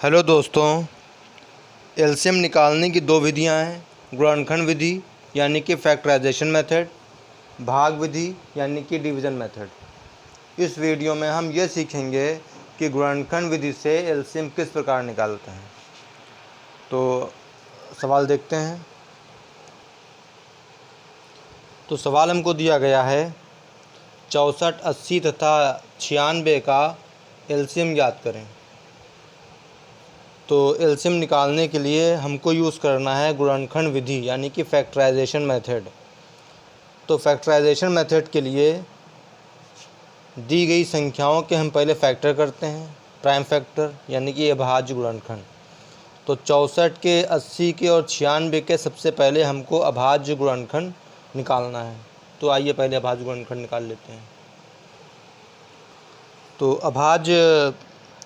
Hello दोस्तों, LCM निकालने की दो विधियां हैं, गुणनखंड विधि यानी कि फैक्टराइजेशन मेथड, भाग विधि यानी कि डिवीज़न मेथड। इस वीडियो में हम ये सीखेंगे कि गुणनखंड विधि से एलसीएम किस प्रकार निकालते हैं। तो सवाल देखते हैं। तो सवाल हमको दिया गया है 64, 80 तथा 96 का एलसीएम ज्ञात करें। तो एलसीएम निकालने के लिए हमको यूज़ करना है गुणनखंड विधि यानी कि फैक्टराइजेशन मेथड। तो फैक्टराइजेशन मेथड के लिए दी गई संख्याओं के हम पहले फैक्टर करते हैं, प्राइम फैक्टर यानी कि अभाज्य गुणनखंड। तो 64 के, 80 के और 96 के सबसे पहले हमको अभाज्य गुणनखंड निकालना है। तो आइए पहले अभाज्य गुणनखंड निकाल लेते हैं। तो अभाज्य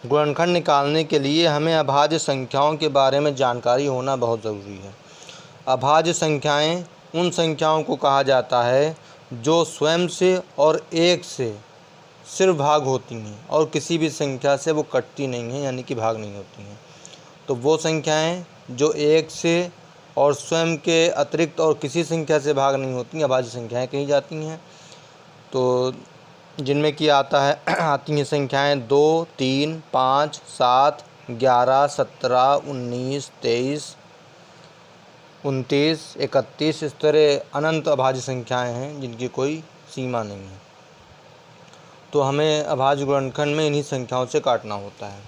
गुणनखंड निकालने के लिए हमें अभाज्य संख्याओं के बारे में जानकारी होना बहुत ज़रूरी है। अभाज्य संख्याएं उन संख्याओं को कहा जाता है जो स्वयं से और एक से सिर्फ भाग होती हैं और किसी भी संख्या से वो कटती नहीं हैं यानी कि भाग नहीं होती हैं। तो वो संख्याएं जो एक से और स्वयं के अतिरिक्त और किसी संख्या से भाग नहीं होती अभाज्य संख्याएं कही जाती हैं। तो जिनमें कि आती हैं संख्याएं 2, 3, 5, 7, 11, 17, 19, 23, 29, 31, इस तरह अनंत अभाज्य संख्याएं हैं जिनकी कोई सीमा नहीं है। तो हमें अभाज्य गुणनखंड में इन्हीं संख्याओं से काटना होता है।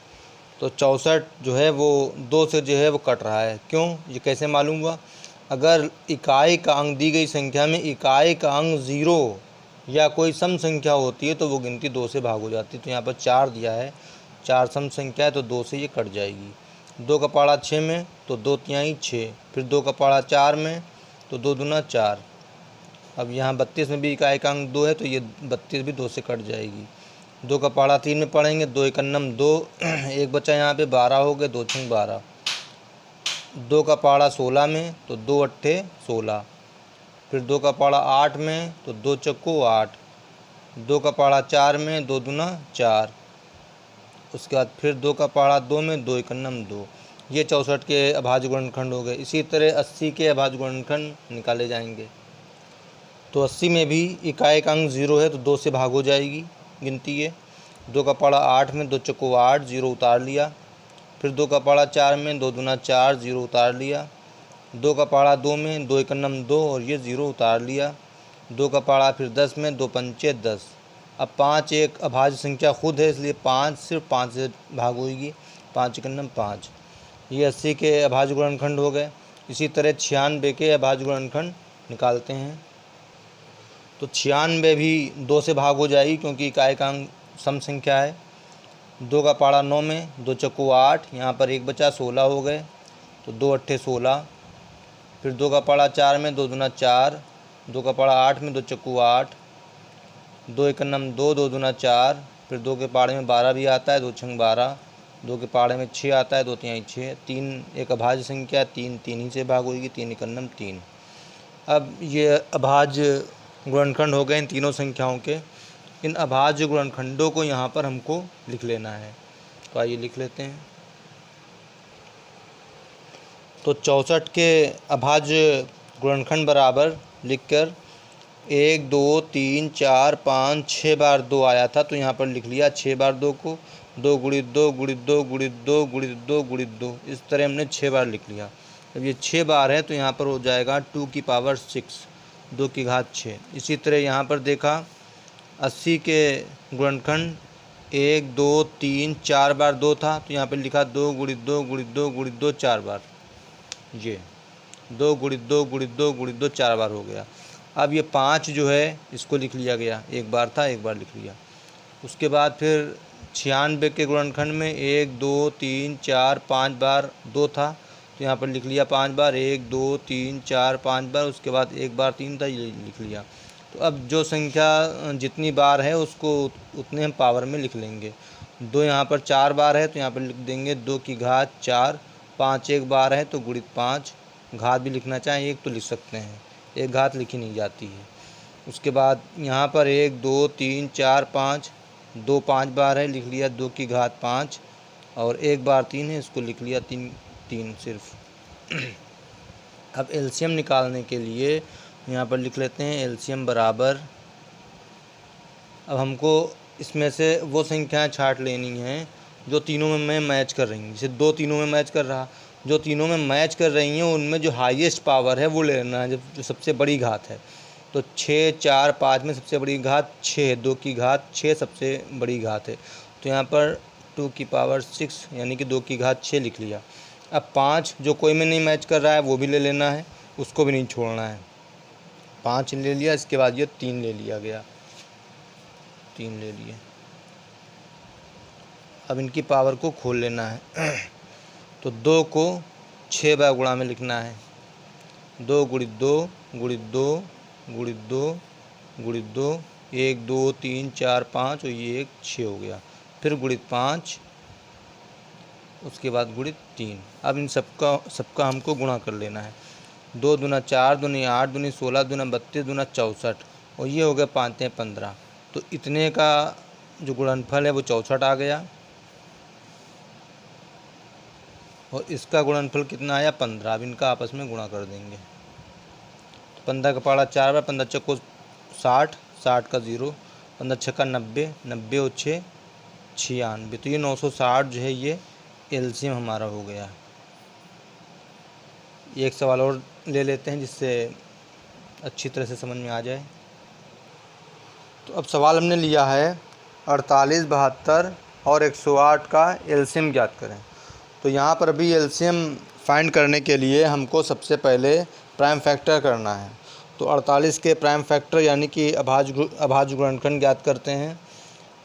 तो 64 जो है वो 2 से जो है वो कट रहा है। क्यों, ये कैसे मालूम हुआ? अगर इकाई का अंक दी गई संख्या में इकाई का अंक 0 या कोई सम संख्या होती है तो वो गिनती 2 से भाग हो जाती है। तो यहाँ पर 4 दिया है, 4 सम संख्या है तो 2 से ये कट जाएगी। 2 का पाड़ा 6 में तो 2 तिहाई 6, फिर 2 का पाड़ा 4 में तो 2 दूना 4। अब यहाँ 32 में भी इकाई का अंक 2 है तो ये 32 भी 2 से कट जाएगी। 2 का पाड़ा 3 में पढ़ेंगे, 2 एकन्नम 2, एक बचा यहाँ पे 12 हो गए, 2 छंग 12। 2 का पाड़ा 16 में तो 2 अट्ठे 16, फिर 2 का पाड़ा 8 में तो 2 चक्को 8, 2 का पाड़ा 4 में 2 दूना 4, उसके बाद फिर 2 का पाड़ा 2 में 2 एकन्नम 2। ये 64 के अभाज्य गुणनखंड हो गए। इसी तरह 80 के अभाज्य गुणनखंड निकाले जाएंगे। तो 80 में भी इकाई का अंक 0 है तो 2 से भाग हो जाएगी गिनती है। 2 का पाड़ा 8 में 2 चक्को 8, 0 उतार लिया। फिर 2 का पाड़ा 4 में 2 दूना 4, 0 उतार लिया। 2 का पाड़ा 2 में 2 एकन्नम 2 और ये 0 उतार लिया। 2 का पाड़ा फिर 10 में 2 पंचे 10। अब 5 एक अभाज्य संख्या खुद है इसलिए 5 सिर्फ 5 से भाग होगी, 5 एकन्नम 5। ये 80 के अभाज्य गुणनखंड हो गए। इसी तरह 96 के अभाज्य गुणनखंड निकालते हैं। तो 96 भी 2 से भाग हो जाएगी क्योंकि इकाई का अंक सम संख्या है। 2 का पाड़ा 9 में 2 चक्को 8, यहाँ पर एक बचा 16 हो गए तो 2 अट्ठे 16। फिर 2 का पाड़ा 4 में 2 दूना 4, 2 का पाड़ा 8 में 2 चक्कू 8, 2 एकन्नम 2, 2 दूना 4। फिर 2 के पाड़े में 12 भी आता है, 2 छंग 12। 2 के पाड़े में 6 आता है, 2 तिहाई 6। 3 एक अभाज्य संख्या, 3 3 ही से भाग होगी, 3 एकन्नम 3। अब ये अभाज्य गुणनखंड हो गए इन तीनों संख्याओं के। इन अभाज्य गुणनखंडों को यहाँ पर हमको लिख लेना है। तो आइए लिख लेते हैं। तो 64 के अभाज्य गुणनखंड बराबर लिखकर 1 2 3 4 5 6 बार 2 आया था तो यहाँ पर लिख लिया 6 बार 2 को। 2 गुणित 2 गुणित 2 गुणित 2 गुणित 2 गुणित 2, इस तरह हमने 6 बार लिख लिया। अब ये 6 बार है तो यहाँ पर हो जाएगा 2 की पावर 6, 2 की घात 6। इसी तरह यहाँ पर देखा 80 के गुणनखंड 1 2 3 4 बार 2 था तो यहाँ पर लिखा 2 गुणित 2 गुणित 2 गुणित 2 4 बार। ये 2 गुणित 2 गुणित 2 गुणित 2 4 बार हो गया। अब ये 5 जो है इसको लिख लिया गया, एक बार था एक बार लिख लिया। उसके बाद फिर 96 के गुणनखंड में 1 2 3 4 5 बार 2 था तो यहाँ पर लिख लिया 5 बार, 1 2 3 4 5 बार। उसके बाद एक बार 3 था, ये लिख लिया। तो अब जो संख्या जितनी बार है उसको उतने हम पावर में लिख लेंगे। 2 यहाँ पर 4 बार है तो यहाँ पर लिख देंगे 2 की घात 4। 5 एक बार है तो गुणित 5, घात भी लिखना चाहें एक तो लिख सकते हैं, एक घात लिखी नहीं जाती है। उसके बाद यहाँ पर 1 2 3 4 5, 2 5 बार है, लिख लिया 2 की घात 5। और एक बार 3 है, इसको लिख लिया 3 3 सिर्फ। अब एलसीएम निकालने के लिए यहाँ पर लिख लेते हैं एलसीएम बराबर, अब हमको इसमें से वो संख्याएं छांट लेनी हैं जो तीनों में मैच कर रही हैं। जैसे 2 तीनों में मैच कर रहा, जो तीनों में मैच कर रही हैं उनमें जो हाईएस्ट पावर है वो लेना है, जो सबसे बड़ी घात है। तो 6 4 5 में सबसे बड़ी घात 6 है, 2 की घात 6 सबसे बड़ी घात है। तो यहाँ पर 2 की पावर 6 यानी कि 2 की घात 6 लिख लिया। अब 5 जो कोई में नहीं मैच कर रहा है वो भी ले लेना है, उसको भी नहीं छोड़ना है। 5 ले लिया, इसके बाद ये 3 ले लिया गया, 3 ले लिए। अब इनकी पावर को खोल लेना है। तो 2 को 6 बार गुणा में लिखना है, 2 गुणित 2 गुणित 2 गुणित 2 गुणित 2, 1 2 3 4 5 और ये एक 6 हो गया। फिर गुणित 5, उसके बाद गुणित 3। अब इन सबका हमको गुणा कर लेना है। 2 दूना 4 दूनी 8 दूनी 16 दूना 32 दूना 64 और ये हो गया 5 15। तो इतने का जो गुणनफल है वो 64 आ गया और इसका गुणनफल कितना आया 15। अब इनका आपस में गुणा कर देंगे। 15 का पहाड़ा 4 बार, 15 चक्को 60, 60 का 0, 15 छक्का 90, 90 और 6 96। तो ये 960 जो है ये एलसीएम हमारा हो गया। एक सवाल और ले लेते हैं जिससे अच्छी तरह से समझ में आ जाए। तो अब सवाल हमने लिया है 48, 72 और 108 का एलसीएम ज्ञात करें। तो यहाँ पर भी एलसीएम फाइंड करने के लिए हमको सबसे पहले प्राइम फैक्टर करना है। तो 48 के प्राइम फैक्टर यानी कि अभाज्य गुणनखंड ज्ञात करते हैं।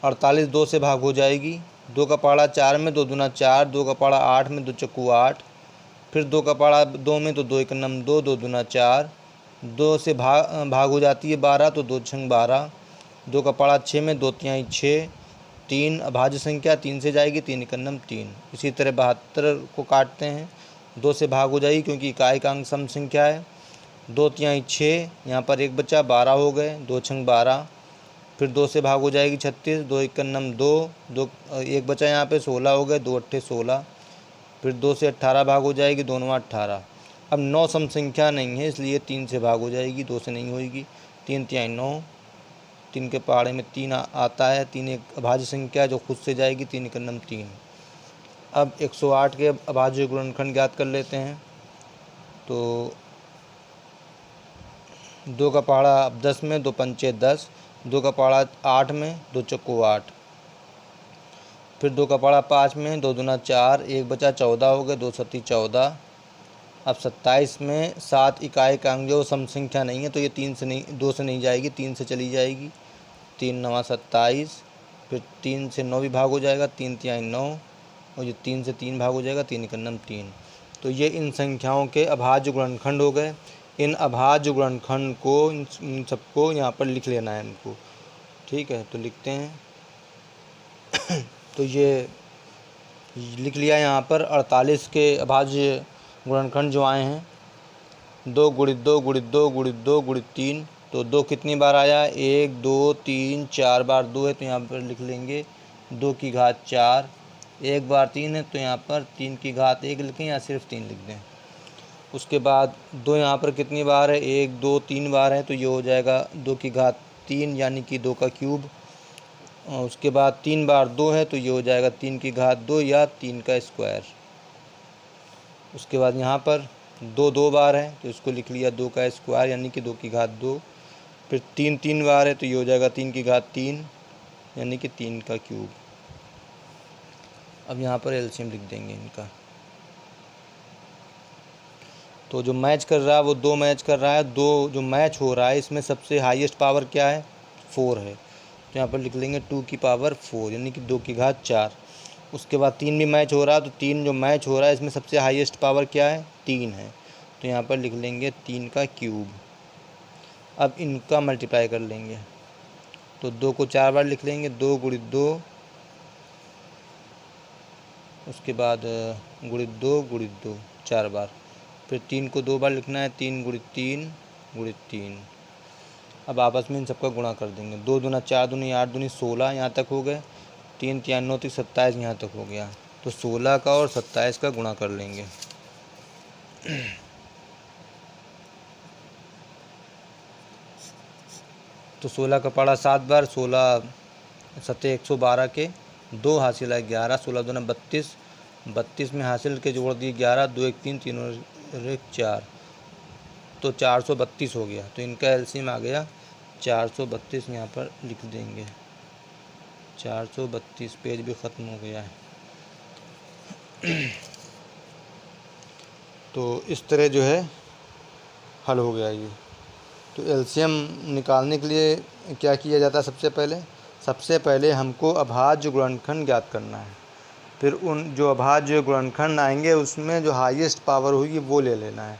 48 2 से भाग हो जाएगी, 2 का पहाड़ा 4 में 2 दूना 4, 2 का पहाड़ा 8 में 2 चक्कू 8, फिर 2 का पहाड़ा 2 में तो 2 1 2, 2 दूना 4, 2 से भाग हो जाती है 12 तो 2 छंग 12, 2 का पहाड़ा 6 में 2 तिहाई 6, 3 अभाज्य संख्या 3 से जाएगी, 3 1 3। इसी तरह 72 को काटते हैं, 2 से भाग हो जाएगी क्योंकि इकाई का अंक सम संख्या है, 2 तिहाई 6, यहाँ पर 1 बचा 12 हो गए, 2 छंग 12। फिर 2 से भाग हो जाएगी 36, 2 1 2, 1 बचा यहाँ पे 16 हो गए, 2 8 16। फिर 2 से 18 भाग हो जाएगी, 2 9 18। अब 9 सम संख्या नहीं है इसलिए 3 से भाग हो जाएगी, 2 से नहीं होगी, 3 तिहाई 9, 3 के पहाड़े में 3 आता है, 3 एक अभाज्य संख्या जो खुद से जाएगी, 3 1 3। अब 108 के अभाज्य गुणनखंड ज्ञात कर लेते हैं। तो 2 का पहाड़ा अब 10 में 2 पंचे 10, 2 का पहाड़ा 8 में 2 चक्को 8, फिर 2 का पहाड़ा 5 में 2 दूना 4, 1 बचा 14 हो गए, 2 सत्ती 14। अब 27 में 7 इकाई का अंक जो सम संख्या नहीं है तो ये 3 से नहीं 2 से नहीं जाएगी, 3 से चली जाएगी, 3 9 27। फिर 3 से 9 भी भाग हो जाएगा, 3 तिहाई 9 और ये 3 से 3 भाग हो जाएगा, 3 1 3। तो ये इन संख्याओं के अभाज्य गुणनखंड हो गए। इन अभाज्य गुणनखंड को इन सबको यहाँ पर लिख लेना है इनको, ठीक है। तो लिखते हैं। तो ये लिख लिया यहाँ पर 48 के अभाज्य गुणनखंड जो आए हैं, 2 गुणित 2 गुणित 2 गुणित 2 गुणित 3। तो 2 कितनी बार आया, 1 2 3 4 बार 2 है तो यहाँ पर लिख लेंगे 2 की घात 4। 1 बार 3 है तो यहाँ पर 3 की घात 1 लिखें या सिर्फ 3 लिख दें। उसके बाद 2 यहाँ पर कितनी बार है, 1 2 3 बार है तो ये हो जाएगा 2 की घात 3 यानी कि 2 का क्यूब। उसके बाद 3 बार 2 है तो ये हो जाएगा 3 की घात 2 या 3 का स्क्वायर। उसके बाद यहाँ पर 2 2 बार है तो इसको लिख लिया 2 का स्क्वायर यानी कि 2 की घात 2। फिर 3 3 बार है तो ये हो जाएगा 3 की घात 3 यानी कि 3 का क्यूब। अब यहाँ पर एलसीएम लिख देंगे इनका। तो जो मैच कर रहा है वो 2 मैच कर रहा है, 2 जो मैच हो रहा है इसमें सबसे हाईएस्ट पावर क्या है, 4 है। तो यहाँ पर लिख लेंगे 2 की पावर 4 यानी कि 2 की घात 4। उसके बाद 3 भी मैच हो रहा है तो 3 जो मैच हो रहा है इसमें सबसे हाईएस्ट पावर क्या है, 3 है। तो यहाँ पर लिख लेंगे 3 का क्यूब। अब इनका मल्टीप्लाई कर लेंगे तो 2 को 4 बार लिख लेंगे, 2 गुणित 2, उसके बाद गुणित 2 गुणित 2 4 बार। फिर 3 को 2 बार लिखना है, 3 गुणित 3 गुणित 3। अब आपस में इन सबका गुणा कर देंगे, 2 दूना 4 दूनी 8 दूनी 16 यहाँ तक हो गए, 3 तिहाई 9 तक 27 यहाँ तक हो गया। तो 16 का और 27 का गुणा कर लेंगे। तो 16 का पड़ा 7 बार, 16 सत्ते 112 के 2 हासिल है 11, 16 दूना 32, 32 में हासिल के जोड़ दिए 11, 2 1 3, 3 और 1 4, तो 432 हो गया। तो इनका एलसीएम आ गया 432, यहाँ पर लिख देंगे 432। पेज भी ख़त्म हो गया है। तो इस तरह जो है हल हो गया ये। तो एलसीएम निकालने के लिए क्या किया जाता है? सबसे पहले हमको अभाज्य गुणनखंड ज्ञात करना है। फिर उन जो अभाज्य गुणनखंड आएंगे उसमें जो हाईएस्ट पावर होगी वो ले लेना है।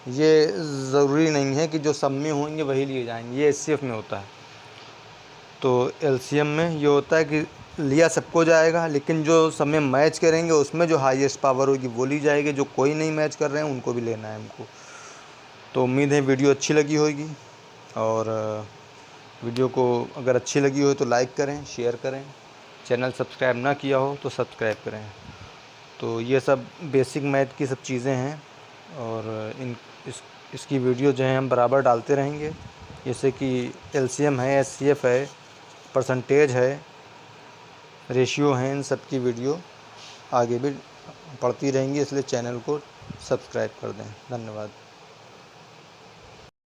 ये ज़रूरी नहीं है कि जो सब में होंगे वही लिए जाएंगे, ये एचसीएफ में होता है। तो एलसीएम में ये होता है कि लिया सबको जाएगा, लेकिन जो सब में मैच करेंगे उसमें जो हाईएस्ट पावर होगी वो ली जाएगी। जो कोई नहीं मैच कर रहे हैं उनको भी लेना है हमको। तो उम्मीद है वीडियो अच्छी लगी होगी, और वीडियो को अगर अच्छी लगी हो तो लाइक करें, शेयर करें। चैनल सब्सक्राइब ना किया हो तो सब्सक्राइब करें। तो ये सब बेसिक मैथ की सब चीज़ें हैं, और इसकी वीडियो जो है हम बराबर डालते रहेंगे। जैसे कि एलसीएम है, एचसीएफ है, परसेंटेज है, रेशियो हैं, इन सब की वीडियो आगे भी पढ़ती रहेंगी। इसलिए चैनल को सब्सक्राइब कर दें। धन्यवाद।